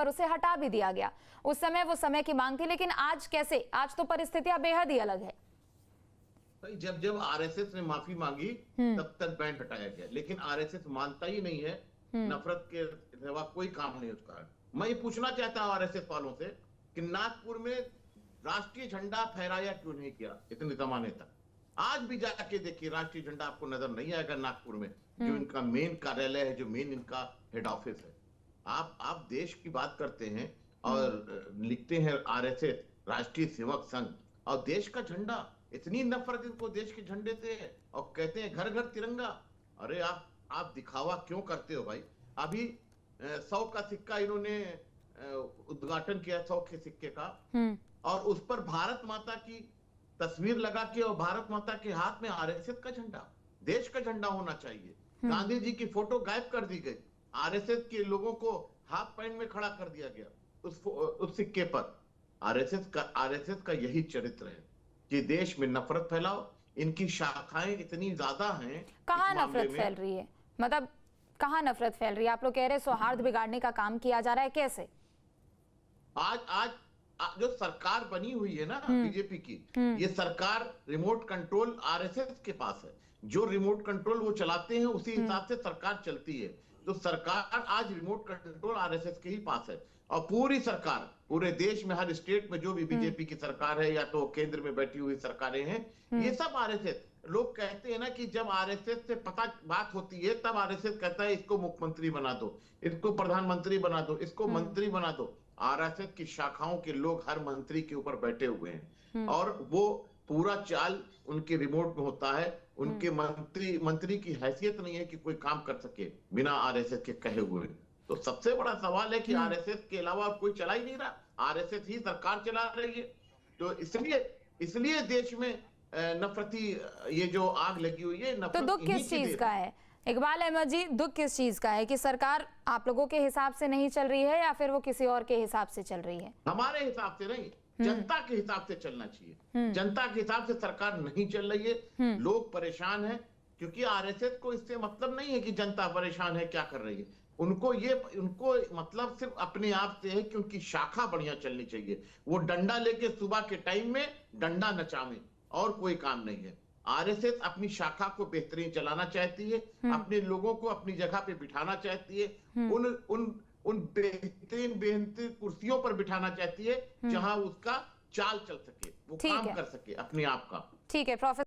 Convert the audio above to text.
पर उसे हटा भी दिया गया। उस समय वो समय की मांग थी, लेकिन आज कैसे? आज तो परिस्थितियां बेहद ही अलग है। जब जब आरएसएस ने माफी मांगी तब तक बैंड हटाया गया, लेकिन आरएसएस मानता ही नहीं है। नफरत के सिवा कोई काम नहीं उसका। मैं ये पूछना चाहता हूं आरएसएस वालों से कि नागपुर में राष्ट्रीय झंडा फहराया क्यों नहीं किया इतने जमाने तक? आज भी जाके देखिए, राष्ट्रीय झंडा आपको नजर नहीं आएगा नागपुर में, जो इनका मेन कार्यालय है, जो मेन इनका हेड ऑफिस है। आप देश की बात करते हैं और लिखते हैं आरएसएस राष्ट्रीय सेवक संघ, और देश का झंडा, इतनी नफरत इनको देश के झंडे से है, और कहते हैं घर घर तिरंगा। अरे आप दिखावा क्यों करते हो भाई? अभी 100 का सिक्का इन्होंने उद्घाटन किया, 100 के सिक्के का, और उस पर भारत माता की तस्वीर लगा के और भारत माता के हाथ में आरएसएस का झंडा, देश का झंडा होना चाहिए। गांधी जी की फोटो गायब कर दी गई, आरएसएस के लोगों को हाफ पैंट में खड़ा कर दिया गया उस सिक्के पर। आरएसएस का यही चरित्र है कि देश में नफरत फैलाओ। इनकी शाखाएं इतनी ज्यादा हैं। कहाँ नफरत फैल रही है? मतलब कहाँ नफरत फैल रही है? आप लोग कह रहे हैं सौहार्द बिगाड़ने का काम किया जा रहा है, कैसे? आज जो सरकार बनी हुई है ना बीजेपी की, ये सरकार रिमोट कंट्रोल आरएसएस के पास है। जो रिमोट कंट्रोल वो चलाते हैं उसी हिसाब से सरकार चलती है। तो सरकार आज रिमोट कंट्रोल आरएसएस के ही पास है, और पूरी सरकार पूरे देश में हर स्टेट में जो भी बीजेपी की सरकार है या तो केंद्र में बैठी हुई सरकारें हैं, ये सब आरएसएस। लोग कहते हैं ना कि जब आरएसएस से बात होती है तब आरएसएस कहता है इसको मुख्यमंत्री बना दो, इसको प्रधानमंत्री बना दो, इसको मंत्री बना दो। आरएसएस की शाखाओं के लोग हर मंत्री के ऊपर बैठे हुए हैं, और वो पूरा चाल उनके रिमोट में होता है। उनके मंत्री की हैसियत नहीं है कि कोई काम कर सके बिना आरएसएस के कहे हुए। तो सबसे बड़ा सवाल है कि आरएसएस के अलावा कोई चला ही नहीं रहा, आरएसएस ही सरकार चला रही है। तो इसलिए देश में नफरती ये जो आग लगी हुई है। तो दुख किस चीज का है इकबाल अहमद जी? दुख किस चीज का है कि सरकार आप लोगों के हिसाब से नहीं चल रही है, या फिर वो किसी और के हिसाब से चल रही है? हमारे हिसाब से नहीं, जनता के हिसाब से चलना चाहिए। जनता के हिसाब से सरकार नहीं चल रही है। लोग परेशान हैं, क्योंकि आरएसएस को इससे मतलब नहीं है कि जनता परेशान है क्या कर रही है। उनको मतलब सिर्फ अपने आप से है कि उनकी शाखा बढ़िया चलनी चाहिए। वो डंडा लेके सुबह के टाइम में डंडा नचावे, और कोई काम नहीं है। आरएसएस अपनी शाखा को बेहतरीन चलाना चाहती है, अपने लोगों को अपनी जगह पे बिठाना चाहती है, उन बेहतरीन कुर्सियों पर बिठाना चाहती है जहां उसका चाल चल सके, वो काम कर सके अपने आप का। ठीक है प्रोफेसर।